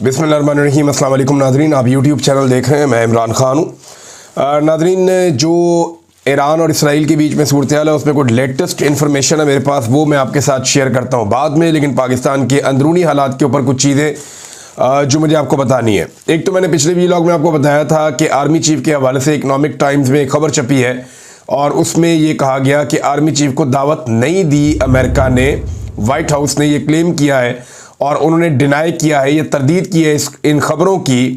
बिस्मिल्लाहिर्रहमानिर्रहीम। अस्सलाम वालेकुम नाज़रीन, आप यूट्यूब चैनल देख रहे हैं, मैं इमरान खान हूँ। नाज़रीन, जो ईरान और इसराइल के बीच में सूरत हाल है उसमें कुछ लेटेस्ट इन्फॉर्मेशन है मेरे पास, वो मैं आपके साथ शेयर करता हूँ बाद में। लेकिन पाकिस्तान के अंदरूनी हालात के ऊपर कुछ चीज़ें जो मुझे आपको बतानी है। एक तो मैंने पिछले व्लॉग में आपको बताया था कि आर्मी चीफ के हवाले से इकनॉमिक टाइम्स में एक खबर छपी है और उसमें ये कहा गया कि आर्मी चीफ को दावत नहीं दी अमेरिका ने। वाइट हाउस ने ये क्लेम किया है और उन्होंने डिनाई किया है, ये तरदीद की है इन खबरों की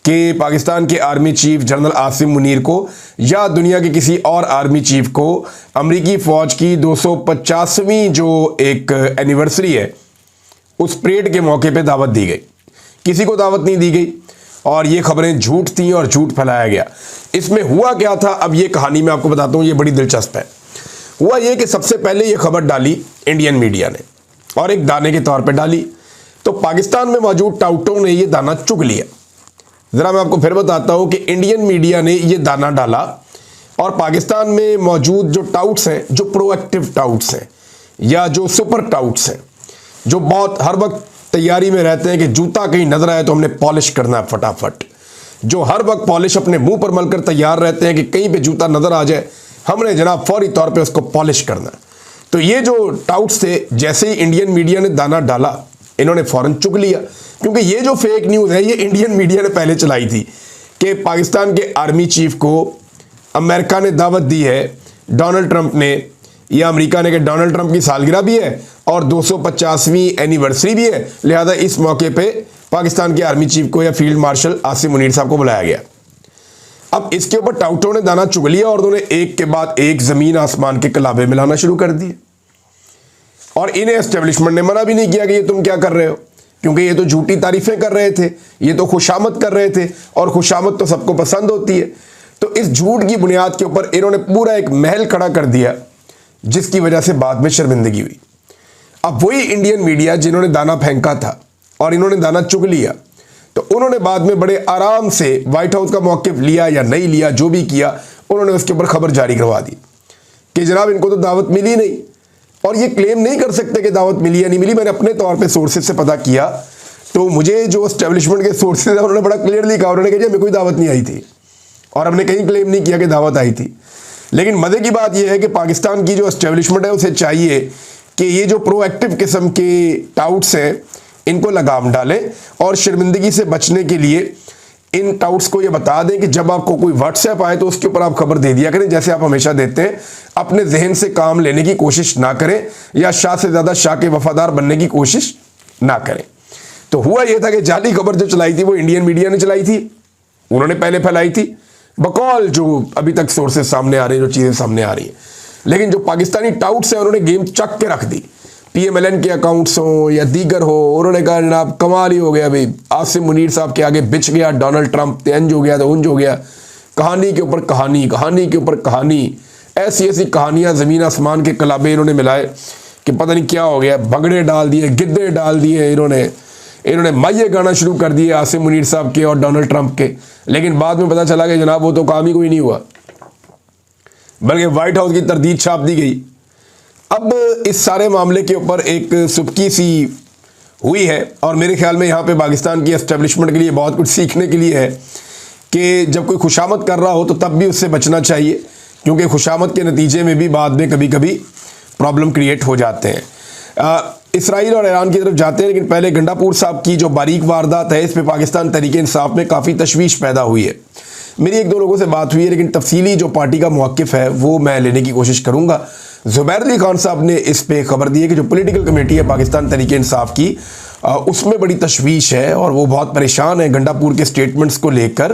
कि पाकिस्तान के army chief general Asim Munir को या दुनिया के किसी और आर्मी चीफ को अमेरिकी फ़ौज की 250वीं जो एक एनिवर्सरी है उस परेड के मौके पे दावत दी गई। किसी को दावत नहीं दी गई और ये खबरें झूठ थी और झूठ फैलाया गया। इसमें हुआ क्या था, अब ये कहानी मैं आपको बताता हूँ, ये बड़ी दिलचस्प है। हुआ ये कि सबसे पहले ये खबर डाली इंडियन मीडिया ने और एक दाने के तौर पे डाली, तो पाकिस्तान में मौजूद टाउटों ने ये दाना चुग लिया। ज़रा मैं आपको फिर बताता हूँ कि इंडियन मीडिया ने ये दाना डाला और पाकिस्तान में मौजूद जो टाउट्स हैं, जो प्रोएक्टिव टाउट्स हैं या जो सुपर टाउट्स हैं, जो बहुत हर वक्त तैयारी में रहते हैं कि जूता कहीं नजर आए तो हमने पॉलिश करना है फटाफट, जो हर वक्त पॉलिश अपने मुंह पर मलकर तैयार रहते हैं कि कहीं पे जूता नजर आ जाए हमने जनाब फौरी तौर पे उसको पॉलिश करना है। तो ये जो टाउट्स थे, जैसे ही इंडियन मीडिया ने दाना डाला इन्होंने फौरन चुग लिया, क्योंकि ये जो फेक न्यूज़ है ये इंडियन मीडिया ने पहले चलाई थी कि पाकिस्तान के आर्मी चीफ को अमेरिका ने दावत दी है, डोनाल्ड ट्रंप ने या अमेरिका ने, कि डोनाल्ड ट्रंप की सालगिरह भी है और 250वीं एनिवर्सरी भी है, लिहाजा इस मौके पे पाकिस्तान के आर्मी चीफ को या फील्ड मार्शल आसिम मुनीर साहब को बुलाया गया। अब इसके ऊपर टाउटों ने दाना चुग लिया और उन्होंने एक के बाद एक ज़मीन आसमान के कलाबे मिलाना शुरू कर दिए और इन्हें एस्टेब्लिशमेंट ने मना भी नहीं किया कि ये तुम क्या कर रहे हो, क्योंकि ये तो झूठी तारीफें कर रहे थे, ये तो खुशामद कर रहे थे और खुशामद तो सबको पसंद होती है। तो इस झूठ की बुनियाद के ऊपर इन्होंने पूरा एक महल खड़ा कर दिया जिसकी वजह से बाद में शर्मिंदगी हुई। अब वही इंडियन मीडिया जिन्होंने दाना फेंका था और इन्होंने दाना चुग लिया, तो उन्होंने बाद में बड़े आराम से वाइट हाउस का मौक़िफ़ लिया या नहीं लिया, जो भी किया उन्होंने उसके ऊपर खबर जारी करवा दी कि जनाब इनको तो दावत मिली नहीं, और ये क्लेम नहीं कर सकते कि दावत मिली या नहीं मिली। मैंने अपने तौर पे सोर्सेज से पता किया तो मुझे जो एस्टेब्लिशमेंट के सोर्सेज हैं उन्होंने बड़ा क्लियरली कहा, उन्होंने कहा हमें कोई दावत नहीं आई थी और हमने कहीं क्लेम नहीं किया कि दावत आई थी। लेकिन मज़े की बात यह है कि पाकिस्तान की जो एस्टेब्लिशमेंट है उसे चाहिए कि ये जो प्रोएक्टिव किस्म के टाउट्स हैं इनको लगाम डालें और शर्मिंदगी से बचने के लिए इन टाउट्स को ये बता दें कि जब आपको कोई व्हाट्सएप आए तो उसके ऊपर आप खबर दे दिया करें, जैसे आप हमेशा देते हैं। अपने जहन से काम लेने की कोशिश ना करें या शाह से ज़्यादा शाह के वफादार बनने की कोशिश ना करें। तो हुआ यह था कि जाली खबर जो चलाई थी वो इंडियन मीडिया ने चलाई थी, उन्होंने पहले फैलाई थी बकौल जो अभी तक सोर्सेज सामने आ रहे हैं, जो चीज़ें सामने आ रही हैं। लेकिन जो पाकिस्तानी टाउट्स हैं उन्होंने गेम चक के रख दी, PMLN के अकाउंट्स हों या दीगर हो, उन्होंने कहा जनाब कमाल ही हो गया भाई, आसिम मुनीर साहब के आगे बिछ गया डोनाल्ड ट्रंप, इंज हो गया तो उंज हो गया। कहानी के ऊपर कहानी, कहानी के ऊपर कहानी, ऐसी ऐसी कहानियाँ ज़मीन आसमान के कलाबे इन्होंने मिलाए कि पता नहीं क्या हो गया। भगड़े डाल दिए, गिद्दे डाल दिए, इन्होंने माये गाना शुरू कर दिए आसिम मुनीर साहब के और डोनाल्ड ट्रंप के। लेकिन बाद में पता चला कि जनाब वो तो काम ही कोई नहीं हुआ, बल्कि वाइट हाउस की तरदीद छाप दी गई। अब इस सारे मामले के ऊपर एक सुबकी सी हुई है और मेरे ख्याल में यहाँ पे पाकिस्तान की एस्टेब्लिशमेंट के लिए बहुत कुछ सीखने के लिए है कि जब कोई खुशामद कर रहा हो तो तब भी उससे बचना चाहिए, क्योंकि खुशामद के नतीजे में भी बाद में कभी कभी प्रॉब्लम क्रिएट हो जाते हैं। इसराइल और ईरान की तरफ जाते हैं, लेकिन पहले गंडापुर साहब की जो बारीक वारदात है इस पर पाकिस्तान तहरीक इंसाफ में काफ़ी तशवीश पैदा हुई है। मेरी एक दो लोगों से बात हुई है, लेकिन तफसीली जो पार्टी का मौक़िफ़ है वो मैं लेने की कोशिश करूँगा। ज़ुबैर अली खान साहब ने इस पे खबर दी है कि जो पॉलिटिकल कमेटी है पाकिस्तान तहरीक इंसाफ की उसमें बड़ी तशवीश है और वो बहुत परेशान है गंडापुर के स्टेटमेंट्स को लेकर।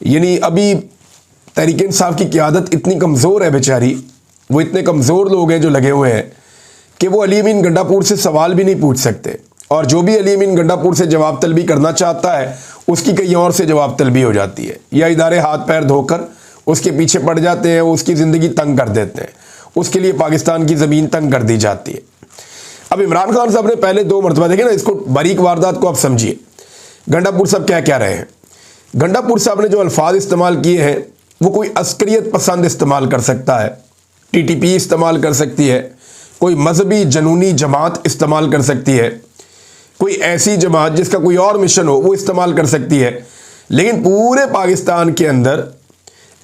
यानी अभी तहरीक इंसाफ की क़यादत इतनी कमज़ोर है बेचारी, वो इतने कमज़ोर लोग हैं जो लगे हुए हैं कि वो अली अमीन गंडापुर से सवाल भी नहीं पूछ सकते, और जो भी अली अमीन गंडापुर से जवाब तलबी करना चाहता है उसकी कहीं और से जवाब तलबी हो जाती है, या इदारे हाथ पैर धोकर उसके पीछे पड़ जाते हैं, उसकी ज़िंदगी तंग कर देते हैं, उसके लिए पाकिस्तान की ज़मीन तंग कर दी जाती है। अब इमरान खान साहब ने पहले 2 मरतबा देखे ना, इसको बारीक वारदात को आप समझिए। गंडापुर साहब क्या कह रहे हैं, गंडापुर साहब ने जो अल्फाज इस्तेमाल किए हैं वो कोई अस्करियत पसंद इस्तेमाल कर सकता है, TTP इस्तेमाल कर सकती है, कोई मजहबी जनूनी जमात इस्तेमाल कर सकती है, कोई ऐसी जमात जिसका कोई और मिशन हो वो इस्तेमाल कर सकती है, लेकिन पूरे पाकिस्तान के अंदर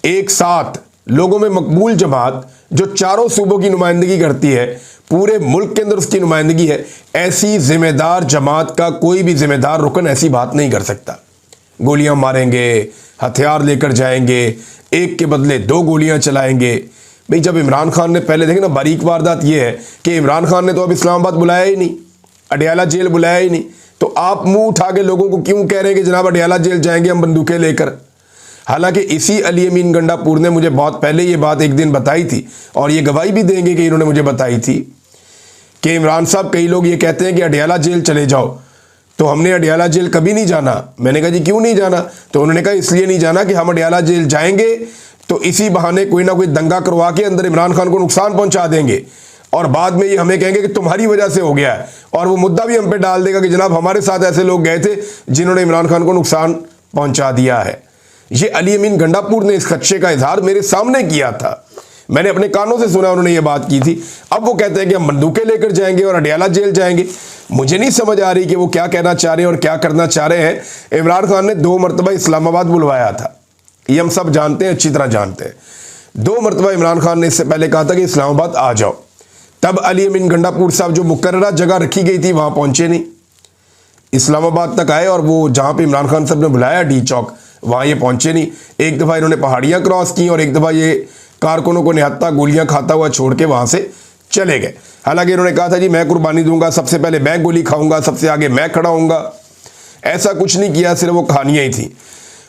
एक साथ लोगों में मकबूल जमात जो चारों सूबों की नुमाइंदगी करती है, पूरे मुल्क के अंदर उसकी नुमाइंदगी है, ऐसी जिम्मेदार जमात का कोई भी जिम्मेदार रुकन ऐसी बात नहीं कर सकता। गोलियां मारेंगे, हथियार लेकर जाएंगे, एक के बदले 2 गोलियां चलाएंगे। भाई जब इमरान खान ने, पहले देखें ना, बारीक वारदात यह है कि इमरान खान ने तो अब इस्लामाबाद बुलाया ही नहीं, अडयाला जेल बुलाया ही नहीं, तो आप मुंह उठा के लोगों को क्यों कह रहे हैं कि जनाब अडयाला जेल जाएंगे हम बंदूकें लेकर। हालांकि इसी अली अमीन गंडापुर ने मुझे बहुत पहले ये बात एक दिन बताई थी, और ये गवाही भी देंगे कि इन्होंने मुझे बताई थी कि इमरान साहब, कई लोग ये कहते हैं कि अडयाला जेल चले जाओ, तो हमने अडयाला जेल कभी नहीं जाना। मैंने कहा जी क्यों नहीं जाना? तो उन्होंने कहा इसलिए नहीं जाना कि हम अडयाला जेल जाएंगे तो इसी बहाने कोई ना कोई दंगा करवा के अंदर इमरान खान को नुकसान पहुंचा देंगे, और बाद में ये हमें कहेंगे कि तुम्हारी वजह से हो गया है, और वो मुद्दा भी हम पे डाल देगा कि जनाब हमारे साथ ऐसे लोग गए थे जिन्होंने इमरान खान को नुकसान पहुंचा दिया है। ये अली अमीन गंडापुर ने इस खदशे का इजहार मेरे सामने किया था, मैंने अपने कानों से सुना, उन्होंने ये बात की थी। अब वो कहते हैं कि हम बंदूकें लेकर जाएंगे और अडयाला जेल जाएंगे। मुझे नहीं समझ आ रही कि वो क्या कहना चाह रहे हैं और क्या करना चाह रहे हैं। इमरान खान ने 2 मरतबा इस्लामाबाद बुलवाया था, ये हम सब जानते हैं, अच्छी तरह जानते हैं। 2 मरतबा इमरान खान ने इससे पहले कहा था कि इस्लामाबाद आ जाओ, तब अली अमीन गंडापुर साहब जो मुकर्ररा जगह रखी गई थी वहां पहुंचे नहीं, इस्लामाबाद तक आए, और वो जहां पे इमरान खान साहब ने बुलाया डी चौक, वहां ये पहुंचे नहीं। एक दफ़ा इन्होंने पहाड़ियां क्रॉस की और एक दफ़ा ये कारकुनों को निहत्ता गोलियां खाता हुआ छोड़ के वहां से चले गए। हालांकि इन्होंने कहा था जी मैं कुर्बानी दूंगा, सबसे पहले मैं गोली खाऊंगा, सबसे आगे मैं खड़ा हूंगा। ऐसा कुछ नहीं किया, सिर्फ वो कहानियां ही थी।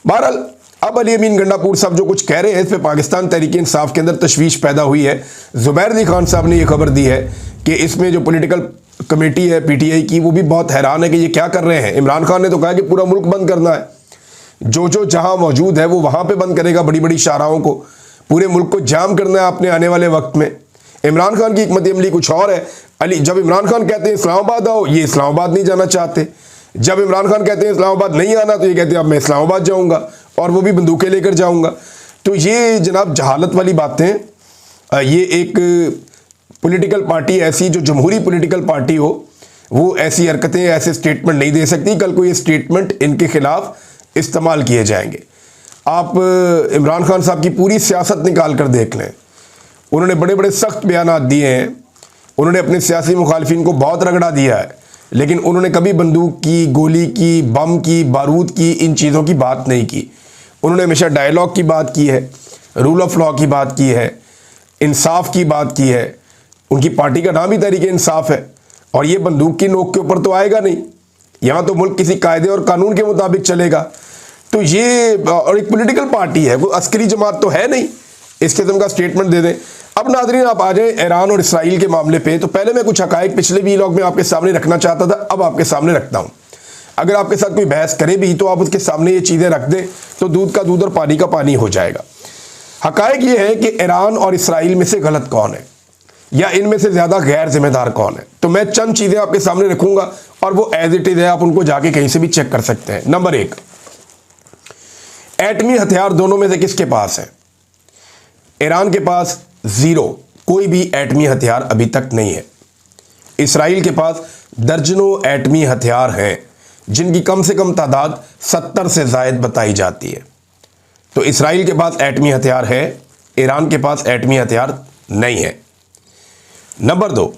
बहरहाल अब अली अमीन गंडापुर साहब जो कुछ कह रहे हैं, इस पर पाकिस्तान तहरीक इंसाफ के अंदर तशवीश पैदा हुई है। जुबैर अली खान साहब ने यह खबर दी है कि इसमें जो पॉलिटिकल कमेटी है PTI की, वो भी बहुत हैरान है कि ये क्या कर रहे हैं। इमरान खान ने तो कहा कि पूरा मुल्क बंद करना है, जो जहां मौजूद है वो वहां पे बंद करेगा, बड़ी बड़ी शाहराहों को, पूरे मुल्क को जाम करना है आपने आने वाले वक्त में। इमरान खान की हिकमत अमली कुछ और है। जब इमरान खान कहते हैं इस्लामाबाद आओ, ये इस्लामाबाद नहीं जाना चाहते। जब इमरान खान कहते हैं इस्लामाबाद नहीं आना, तो ये कहते हैं अब मैं इस्लामाबाद जाऊंगा और वो भी बंदूकें लेकर जाऊंगा। तो ये जनाब जहालत वाली बातें। ये एक पॉलिटिकल पार्टी ऐसी जो जमहूरी पॉलिटिकल पार्टी हो, वो ऐसी हरकतें, ऐसे स्टेटमेंट नहीं दे सकती। कल को ये स्टेटमेंट इनके खिलाफ इस्तेमाल किए जाएंगे। आप इमरान खान साहब की पूरी सियासत निकाल कर देख लें, उन्होंने बड़े बड़े सख्त बयानात दिए हैं, उन्होंने अपने सियासी मुखालिफिन को बहुत रगड़ा दिया है, लेकिन उन्होंने कभी बंदूक की, गोली की, बम की, बारूद की, इन चीज़ों की बात नहीं की। उन्होंने हमेशा डायलॉग की बात की है, रूल ऑफ लॉ की बात की है, इंसाफ की बात की है। उनकी पार्टी का नाम ही तहरीक इंसाफ है, और ये बंदूक की नोक के ऊपर तो आएगा नहीं। यहाँ तो मुल्क किसी कायदे और कानून के मुताबिक चलेगा। तो ये, और एक पॉलिटिकल पार्टी है, कोई अस्करी जमात तो है नहीं, इस किस्म का स्टेटमेंट दे दें। अब नाज़रीन आप आ जाएं ईरान और इसराइल के मामले पे। तो पहले मैं कुछ हकायक पिछले व्लॉग में आपके सामने रखना चाहता था, अब आपके सामने रखता हूँ। अगर आपके साथ कोई बहस करे भी तो आप उसके सामने ये चीज़ें रख दें, तो दूध का दूध और पानी का पानी हो जाएगा। हकायक ये है कि ईरान और इसराइल में से गलत कौन है, या इनमें से ज़्यादा गैर जिम्मेदार कौन है। तो मैं चंद चीज़ें आपके सामने रखूंगा और वो एज इट इज़ है, आप उनको जाके कहीं से भी चेक कर सकते हैं। नंबर 1, एटमी हथियार दोनों में से किसके पास है? ईरान के पास 0, कोई भी एटमी हथियार अभी तक नहीं है। इसराइल के पास दर्जनों एटमी हथियार हैं, जिनकी कम से कम तादाद 70 से ज़ायद बताई जाती है। तो इसराइल के पास एटमी हथियार है, ईरान के पास एटमी हथियार नहीं है। नंबर 2,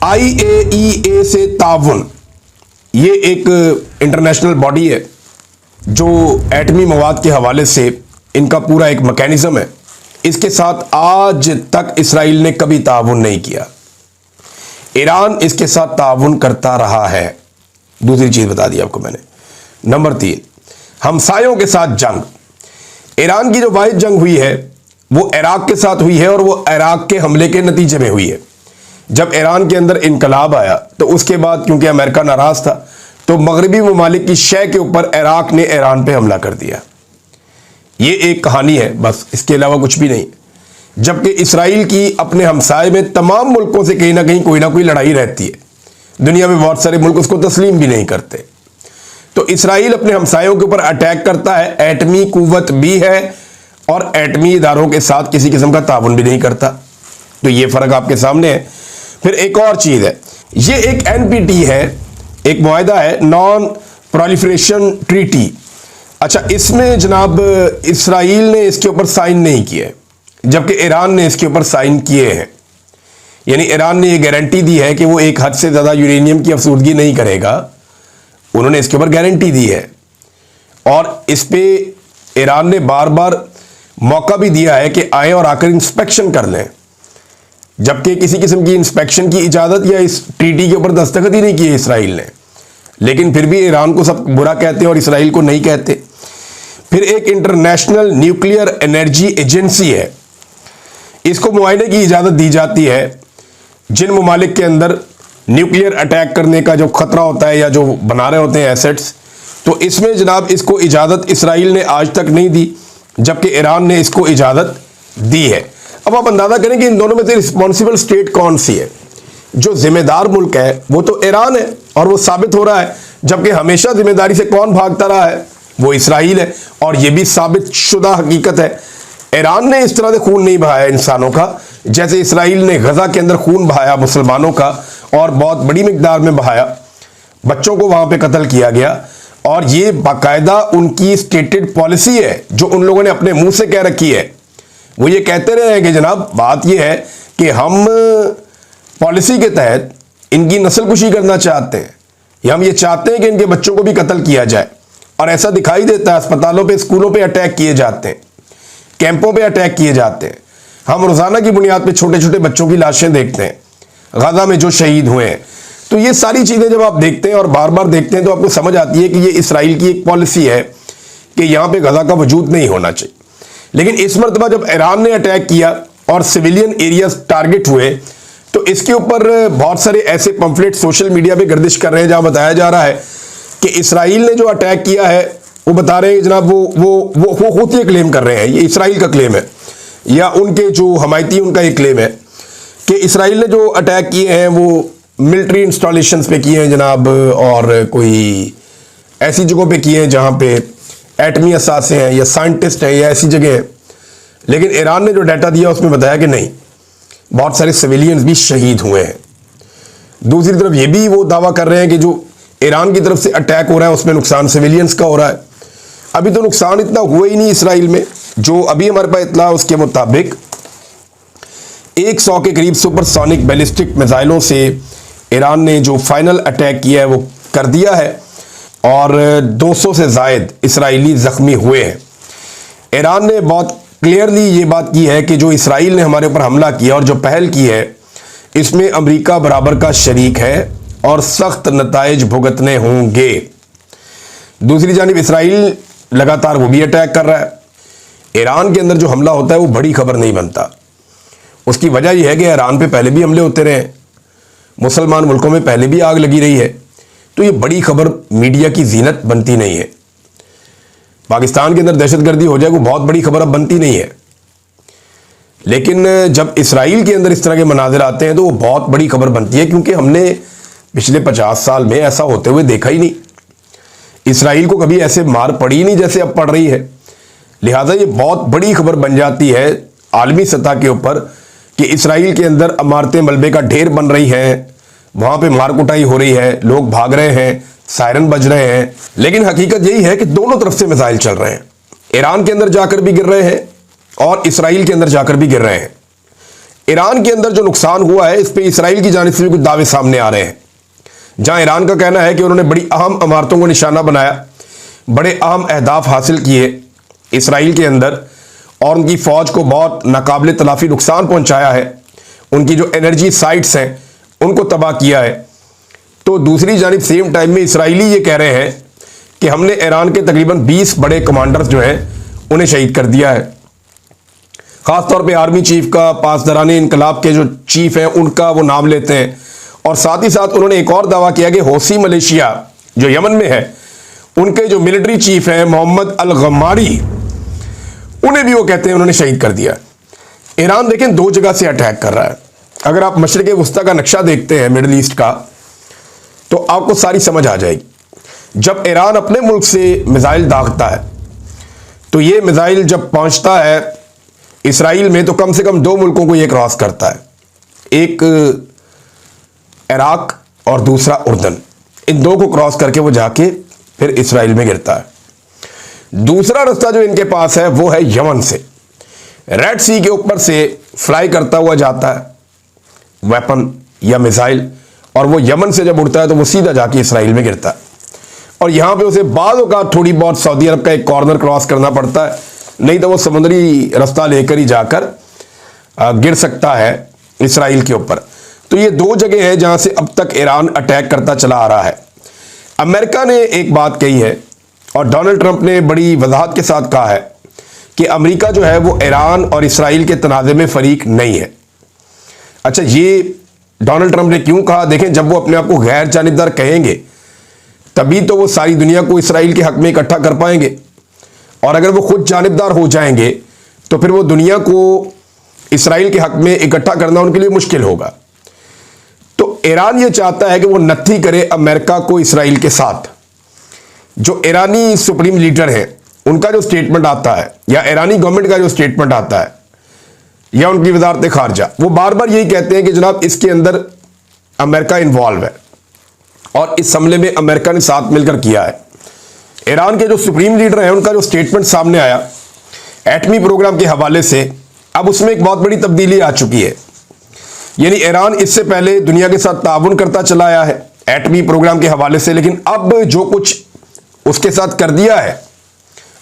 IAEA से ताउन, ये एक इंटरनेशनल बॉडी है जो एटमी मवाद के हवाले से इनका पूरा एक मैकेनिज्म है। इसके साथ आज तक इसराइल ने कभी ताउन नहीं किया। ईरान इसके साथ ताउन करता रहा है। दूसरी चीज बता दी आपको मैंने। नंबर 3, हमसायों के साथ जंग। ईरान की जो वाहिद जंग हुई है वो इराक के साथ हुई है, और वो इराक के हमले के नतीजे में हुई है। जब ईरान के अंदर इनकलाब आया तो उसके बाद क्योंकि अमेरिका नाराज था, तो मगरबी ममालिक की शय के ऊपर इराक ने ईरान पे हमला कर दिया। ये एक कहानी है बस, इसके अलावा कुछ भी नहीं। जबकि इसराइल की अपने हमसाए में तमाम मुल्कों से कहीं ना कहीं कोई ना कोई लड़ाई रहती है। दुनिया में बहुत सारे मुल्क उसको तस्लीम भी नहीं करते। तो इसराइल अपने हमसायों के ऊपर अटैक करता है, एटमी कुव्वत भी है, और एटमी इदारों के साथ किसी किस्म का ताउन भी नहीं करता। तो ये फ़र्क आपके सामने है। फिर एक और चीज़ है, ये एक NPT है एक मुआहदा है नॉन प्रोलिफरेशन ट्रीटी। अच्छा, इसमें जनाब इसराइल ने इसके ऊपर साइन नहीं किए, जबकि ईरान ने इसके ऊपर साइन किए हैं। यानी ईरान ने ये गारंटी दी है कि वो एक हद से ज़्यादा यूरेनियम की अफसुर्दगी नहीं करेगा, उन्होंने इसके ऊपर गारंटी दी है। और इस पे ईरान ने बार बार मौका भी दिया है कि आए और आकर इंस्पेक्शन कर लें, जबकि किसी किस्म की इंस्पेक्शन की इजाज़त या इस ट्रीटी के ऊपर दस्तखत ही नहीं किए इसराइल ने। लेकिन फिर भी ईरान को सब बुरा कहते हैं और इसराइल को नहीं कहते। फिर एक इंटरनेशनल न्यूक्लियर एनर्जी एजेंसी है, इसको मुआयने की इजाज़त दी जाती है जिन ममालिक के अंदर न्यूक्लियर अटैक करने का जो खतरा होता है या जो बना रहे होते हैं एसेट्स, तो इसमें जनाब इसको इजाज़त इसराइल ने आज तक नहीं दी, जबकि ईरान ने इसको इजाज़त दी है। अब आप अंदाज़ा करें कि इन दोनों में से रिस्पॉन्सिबल स्टेट कौन सी है। जो जिम्मेदार मुल्क है वो तो ईरान है और वो साबित हो रहा है, जबकि हमेशा जिम्मेदारी से कौन भागता रहा है, वो इसराइल है। और ये भी साबित शुदा हकीकत है, ईरान ने इस तरह से खून नहीं बहाया इंसानों का जैसे इसराइल ने गजा के अंदर खून बहाया मुसलमानों का, और बहुत बड़ी मिकदार में बहाया। बच्चों को वहां पे कत्ल किया गया, और ये बाकायदा उनकी स्टेटेड पॉलिसी है जो उन लोगों ने अपने मुंह से कह रखी है। वो ये कहते रहे हैं कि जनाब बात ये है कि हम पॉलिसी के तहत इनकी नस्लकुशी करना चाहते हैं, या हम ये चाहते हैं कि इनके बच्चों को भी कत्ल किया जाए। और ऐसा दिखाई देता है, अस्पतालों पे, स्कूलों पे अटैक किए जाते हैं, कैंपों पे अटैक किए जाते हैं। हम रोज़ाना की बुनियाद पे छोटे छोटे बच्चों की लाशें देखते हैं गजा में जो शहीद हुए हैं। तो ये सारी चीज़ें जब आप देखते हैं और बार बार देखते हैं तो आपको समझ आती है कि ये इसराइल की एक पॉलिसी है कि यहाँ पे गजा का वजूद नहीं होना चाहिए। लेकिन इस मरतबा जब ईरान ने अटैक किया और सिविलियन एरियाज टारगेट हुए, तो इसके ऊपर बहुत सारे ऐसे पंफलेट सोशल मीडिया पे गर्दिश कर रहे हैं जहाँ बताया जा रहा है कि इसराइल ने जो अटैक किया है, वो बता रहे हैं जनाब वो होती क्लेम कर रहे हैं, ये इसराइल का क्लेम है या उनके जो हमायती उनका ये क्लेम है कि इसराइल ने जो अटैक किए हैं वो मिलिट्री इंस्टॉलेशंस पे किए हैं जनाब, और कोई ऐसी जगहों पे किए हैं जहाँ पे एटमी असासे हैं या साइंटिस्ट हैं या ऐसी जगह है। लेकिन ईरान ने जो डाटा दिया उसमें बताया कि नहीं, बहुत सारे सिविलियंस भी शहीद हुए हैं। दूसरी तरफ ये भी वो दावा कर रहे हैं कि जो ईरान की तरफ से अटैक हो रहा है उसमें नुकसान सिविलियंस का हो रहा है। अभी तो नुकसान इतना हुआ ही नहीं इसराइल में। जो अभी हमारे पास इत्तला उसके मुताबिक 100 के करीब सुपरसोनिक बैलिस्टिक मिसाइलों से ईरान ने जो फाइनल अटैक किया है वो कर दिया है, और 200 से ज़ायद इसराइली ज़ख्मी हुए हैं। ईरान ने बहुत क्लियरली ये बात की है कि जो इसराइल ने हमारे ऊपर हमला किया और जो पहल की है, इसमें अमेरिका बराबर का शरीक है और सख्त नताइज भुगतने होंगे। दूसरी जानिब इसराइल लगातार वो भी अटैक कर रहा है। ईरान के अंदर जो हमला होता है वो बड़ी खबर नहीं बनता। उसकी वजह यह है कि ईरान पे पहले भी हमले होते रहे, मुसलमान मुल्कों में पहले भी आग लगी रही है, तो ये बड़ी खबर मीडिया की जीनत बनती नहीं है। पाकिस्तान के अंदर दहशतगर्दी हो जाए वो बहुत बड़ी खबर अब बनती नहीं है। लेकिन जब इसराइल के अंदर इस तरह के मनाजिर आते हैं तो वो बहुत बड़ी खबर बनती है, क्योंकि हमने पिछले 50 साल में ऐसा होते हुए देखा ही नहीं। इसराइल को कभी ऐसे मार पड़ी नहीं जैसे अब पड़ रही है। लिहाजा ये बहुत बड़ी खबर बन जाती है आलमी सतह के ऊपर कि इसराइल के अंदर इमारतें मलबे का ढेर बन रही हैं, वहाँ पे मार कुटाई हो रही है, लोग भाग रहे हैं, सायरन बज रहे हैं। लेकिन हकीकत यही है कि दोनों तरफ से मिसाइल चल रहे हैं, ईरान के अंदर जाकर भी गिर रहे हैं और इसराइल के अंदर जाकर भी गिर रहे हैं। ईरान के अंदर जो नुकसान हुआ है इस पर इसराइल की जानिब से भी कुछ दावे सामने आ रहे हैं, जहां ईरान का कहना है कि उन्होंने बड़ी अहम इमारतों को निशाना बनाया, बड़े अहम अहदाफ हासिल किए इसराइल के अंदर, और उनकी फ़ौज को बहुत नाकाबिले तलाफी नुकसान पहुंचाया है, उनकी जो एनर्जी साइट्स हैं उनको तबाह किया है। तो दूसरी जानिब सेम टाइम में इसराइली ये कह रहे हैं कि हमने ईरान के तकरीबन 20 बड़े कमांडर्स जो हैं उन्हें शहीद कर दिया है। ख़ासतौर पे आर्मी चीफ का, पासदारानी इनकलाब के जो चीफ हैं उनका वो नाम लेते हैं। और साथ ही साथ उन्होंने एक और दावा किया कि हौसी मलेशिया जो यमन में है, उनके जो मिलिट्री चीफ हैं मोहम्मद अल गमारी, उन्हें भी वो कहते हैं उन्होंने शहीद कर दिया। ईरान देखें 2 जगह से अटैक कर रहा है। अगर आप मशरिक़ वस्ता का नक्शा देखते हैं मिडिल ईस्ट का, तो आपको सारी समझ आ जाएगी। जब ईरान अपने मुल्क से मिसाइल दागता है तो ये मिसाइल जब पहुंचता है इसराइल में तो कम से कम 2 मुल्कों को ये क्रॉस करता है, एक इराक और दूसरा उर्दन। इन दो को क्रॉस करके वो जाके फिर इसराइल में गिरता है। दूसरा रास्ता जो इनके पास है वो है यमन से, रेड सी के ऊपर से फ्लाई करता हुआ जाता है वेपन या मिसाइल, और वो यमन से जब उड़ता है तो वो सीधा जाके इसराइल में गिरता है। और यहां पे उसे बाद औक़ात थोड़ी बहुत सऊदी अरब का एक कॉर्नर क्रॉस करना पड़ता है, नहीं तो वो समुद्री रास्ता लेकर ही जाकर गिर सकता है इसराइल के ऊपर। तो ये दो जगह है जहां से अब तक ईरान अटैक करता चला आ रहा है। अमेरिका ने एक बात कही है और डोनाल्ड ट्रंप ने बड़ी वजाहत के साथ कहा है कि अमेरिका जो है वो ईरान और इसराइल के तनाज़े में फरीक नहीं है। अच्छा, ये डोनाल्ड ट्रंप ने क्यों कहा? देखें, जब वो अपने आप को गैर जानिबदार कहेंगे तभी तो वो सारी दुनिया को इसराइल के हक में इकट्ठा कर पाएंगे, और अगर वो खुद जानिबदार हो जाएंगे तो फिर वो दुनिया को इसराइल के हक में इकट्ठा करना उनके लिए मुश्किल होगा। तो ईरान ये चाहता है कि वो नत्थी करे अमेरिका को इसराइल के साथ। जो ईरानी सुप्रीम लीडर है उनका जो स्टेटमेंट आता है, या ईरानी गवर्नमेंट का जो स्टेटमेंट आता है, या उनकी वजारत खारजा, वो बार बार यही कहते हैं कि जनाब इसके अंदर अमेरिका इन्वॉल्व है और इस हमले में अमेरिका ने साथ मिलकर किया है। ईरान के जो सुप्रीम लीडर हैं उनका जो स्टेटमेंट सामने आया एटमी प्रोग्राम के हवाले से, अब उसमें एक बहुत बड़ी तब्दीली आ चुकी है। यानी ईरान इससे पहले दुनिया के साथ ताउन करता चला आया है एटमी प्रोग्राम के हवाले से, लेकिन अब जो कुछ उसके साथ कर दिया है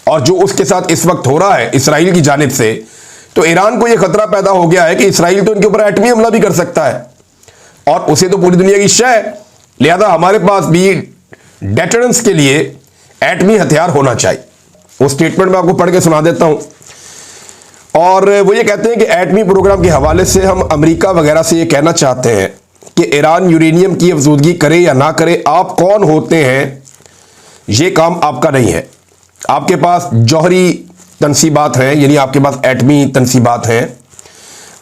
और जो उसके साथ इस वक्त हो रहा है इसराइल की जानिब से, तो ईरान को यह खतरा पैदा हो गया है कि इसराइल तो इनके ऊपर एटमी हमला भी कर सकता है और उसे तो पूरी दुनिया की शय है, लिहाजा हमारे पास भी डेटरेंस के लिए एटमी हथियार होना चाहिए। वो स्टेटमेंट मैं आपको पढ़ के सुना देता हूं, और वो ये कहते हैं कि एटमी प्रोग्राम के हवाले से हम अमेरिका वगैरह से ये कहना चाहते हैं कि ईरान यूरेनियम की अफजूदगी करे या ना करे, आप कौन होते हैं, ये काम आपका नहीं है। आपके पास जौहरी तनसीबात हैं, यानी आपके पास एटमी तनसीबात हैं,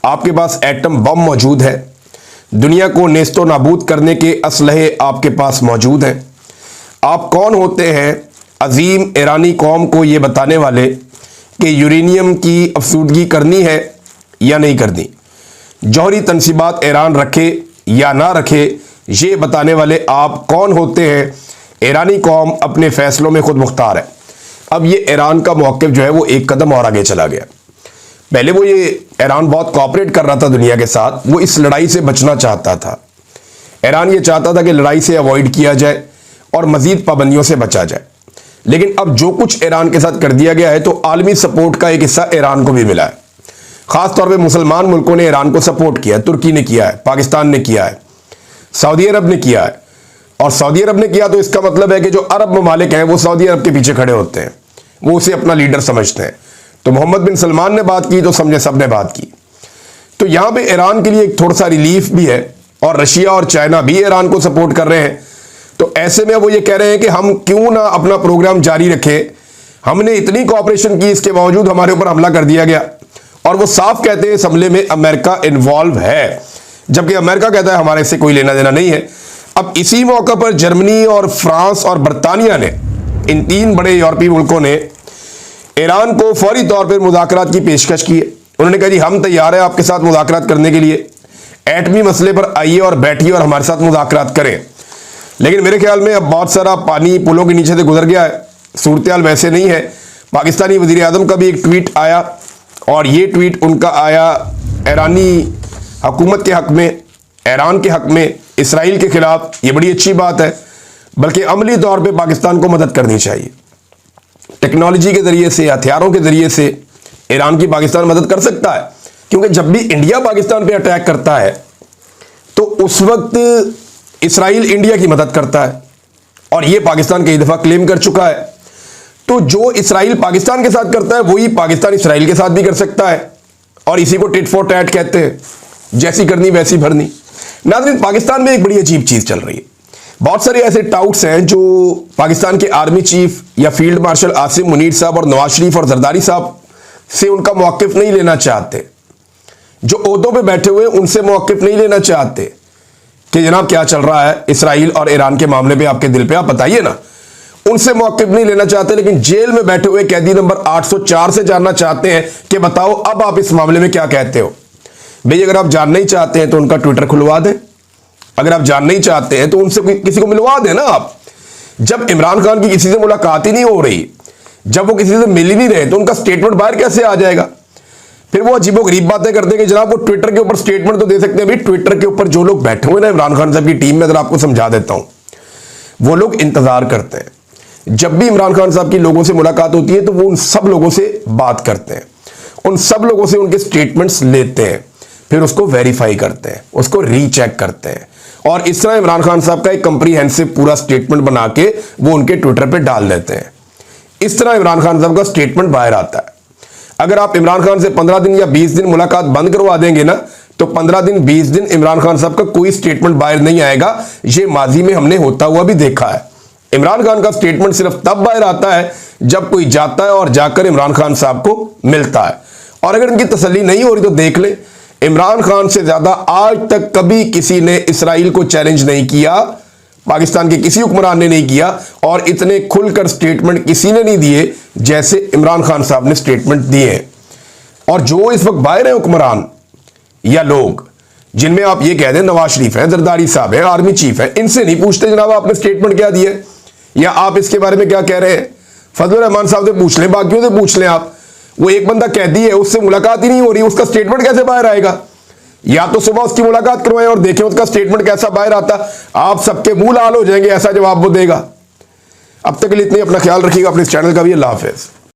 आपके पास एटम बम मौजूद है, दुनिया को नेस्तो नाबूद करने के असलहे आपके पास मौजूद हैं। आप कौन होते हैं अजीम ईरानी कौम को ये बताने वाले कि यूरेनियम की अफसूदगी करनी है या नहीं करनी, जौहरी तनसीबात ईरान रखे या ना रखे, ये बताने वाले आप कौन होते हैं? ईरानी कौम अपने फैसलों में खुद मुख्तार है। अब ये ईरान का मौक़िफ़ जो है वो एक कदम और आगे चला गया। पहले वो ये ईरान बहुत कोऑपरेट कर रहा था दुनिया के साथ, वो इस लड़ाई से बचना चाहता था। ईरान ये चाहता था कि लड़ाई से अवॉइड किया जाए और मज़ीद पाबंदियों से बचा जाए, लेकिन अब जो कुछ ईरान के साथ कर दिया गया है तो आलमी सपोर्ट का एक हिस्सा ईरान को भी मिला है। ख़ास तौर पे मुसलमान मुल्कों ने ईरान को सपोर्ट किया है, तुर्की ने किया है, पाकिस्तान ने किया है, सऊदी अरब ने किया है। और सऊदी अरब ने किया तो इसका मतलब है कि जो अरब ममालिक हैं वो सऊदी अरब के पीछे खड़े होते हैं, वो उसे अपना लीडर समझते हैं। तो मोहम्मद बिन सलमान ने बात की तो समझे सब ने बात की। तो यहां पे ईरान के लिए एक थोड़ा सा रिलीफ भी है, और रशिया और चाइना भी ईरान को सपोर्ट कर रहे हैं। तो ऐसे में वो ये कह रहे हैं कि हम क्यों ना अपना प्रोग्राम जारी रखें, हमने इतनी कोऑपरेशन की, इसके बावजूद हमारे ऊपर हमला कर दिया गया। और वो साफ कहते हैं इस हमले में अमेरिका इन्वॉल्व है, जबकि अमेरिका कहता है हमारे से कोई लेना देना नहीं है। अब इसी मौके पर जर्मनी और फ्रांस और बरतानिया ने, इन तीन बड़े यूरोपीय मुल्कों ने ईरान को फौरी तौर पर मुज़ाकरात की पेशकश की है। उन्होंने कहा जी हम तैयार हैं आपके साथ मुज़ाकरात करने के लिए, एटमी मसले पर आइए और बैठिए और हमारे साथ मुज़ाकरात करें। लेकिन मेरे ख्याल में अब बहुत सारा पानी पुलों के नीचे से गुजर गया है, सूरत हाल वैसे नहीं है। पाकिस्तानी वज़ीर आज़म का भी एक ट्वीट आया, और ये ट्वीट उनका आया ईरानी हुकूमत के हक़ में, ईरान के हक़ में, इसराइल के ख़िलाफ़। ये बड़ी अच्छी बात है, बल्कि अमली तौर पे पाकिस्तान को मदद करनी चाहिए। टेक्नोलॉजी के ज़रिए से, हथियारों के ज़रिए से ईरान की पाकिस्तान मदद कर सकता है, क्योंकि जब भी इंडिया पाकिस्तान पे अटैक करता है तो उस वक्त इसराइल इंडिया की मदद करता है, और ये पाकिस्तान कई दफ़ा क्लेम कर चुका है। तो जो इसराइल पाकिस्तान के साथ करता है वही पाकिस्तान इसराइल के साथ भी कर सकता है, और इसी को टिट फॉर टैट कहते हैं, जैसी करनी वैसी भरनी। नाज़रीन, पाकिस्तान में एक बड़ी अजीब चीज़ चल रही है। बहुत सारे ऐसे टाउट्स हैं जो पाकिस्तान के आर्मी चीफ या फील्ड मार्शल आसिम मुनीर साहब और नवाज शरीफ और जरदारी साहब से उनका मौक़िफ़ नहीं लेना चाहते, जो ओहदों पे बैठे हुए उनसे मौक़िफ़ नहीं लेना चाहते कि जनाब क्या चल रहा है इसराइल और ईरान के मामले पे, आपके दिल पे, आप बताइए ना। उनसे मौक़िफ़ नहीं लेना चाहते, लेकिन जेल में बैठे हुए कैदी नंबर 804 से जानना चाहते हैं कि बताओ अब आप इस मामले में क्या कहते हो। भाई अगर आप जानना ही चाहते हैं तो उनका ट्विटर खुलवा दें, अगर आप जानना ही चाहते हैं तो उनसे किसी को मिलवा देना आप। जब इमरान खान की किसी से मुलाकात ही नहीं हो रही, जब वो किसी से मिल ही नहीं रहे, तो उनका स्टेटमेंट बाहर कैसे आ जाएगा? फिर वो अजीबोगरीब बातें करते हैं कि जनाब वो ट्विटर के ऊपर स्टेटमेंट तो दे सकते हैं। भाई ट्विटर के ऊपर जो लोग बैठे हुए ना इमरान खान साहब की टीम में, अगर आपको समझा देता हूं, वो लोग इंतजार करते हैं। जब भी इमरान खान साहब की लोगों से मुलाकात होती है तो वो उन सब लोगों से बात करते हैं, उन सब लोगों से उनके स्टेटमेंट्स लेते हैं, फिर उसको वेरीफाई करते हैं, उसको रीचेक करते हैं, और इस तरह इमरान खान साहब का एक कंप्रीहेंसिव पूरा स्टेटमेंट बना के वो उनके ट्विटर पे डाल देते हैं। इस तरह इमरान खान साहब का स्टेटमेंट बाहर आता है। अगर आप इमरान खान से 15 दिन या 20 दिन मुलाकात बंद करवा देंगे ना, तो 15 दिन 20 दिन इमरान खान साहब का कोई स्टेटमेंट बाहर नहीं आएगा। ये माजी में हमने होता हुआ भी देखा है। इमरान खान का स्टेटमेंट सिर्फ तब बाहर आता है जब कोई जाता है और जाकर इमरान खान साहब को मिलता है। और अगर इनकी तसल्ली नहीं हो रही तो देख ले, इमरान खान से ज्यादा आज तक कभी किसी ने इसराइल को चैलेंज नहीं किया, पाकिस्तान के किसी हुक्मरान ने नहीं किया, और इतने खुलकर स्टेटमेंट किसी ने नहीं दिए जैसे इमरान खान साहब ने स्टेटमेंट दिए। और जो इस वक्त बाहर है हुक्मरान या लोग जिनमें आप ये कह दें नवाज शरीफ है, जरदारी साहब है, आर्मी चीफ है, इनसे नहीं पूछते जनाब आपने स्टेटमेंट क्या दिया या आप इसके बारे में क्या कह रहे हैं। फजलुर रहमान साहब से पूछ लें, बाकियों से पूछ लें आप। वो एक बंदा कैदी है, उससे मुलाकात ही नहीं हो रही, उसका स्टेटमेंट कैसे बाहर आएगा? या तो सुबह उसकी मुलाकात करवाएं और देखें उसका स्टेटमेंट कैसा बाहर आता। आप सबके मुंह लाल हो जाएंगे, ऐसा जवाब वो देगा। अब तक के लिए इतनी, अपना ख्याल रखिएगा, अपने इस चैनल का भी। अल्लाह हाफिज।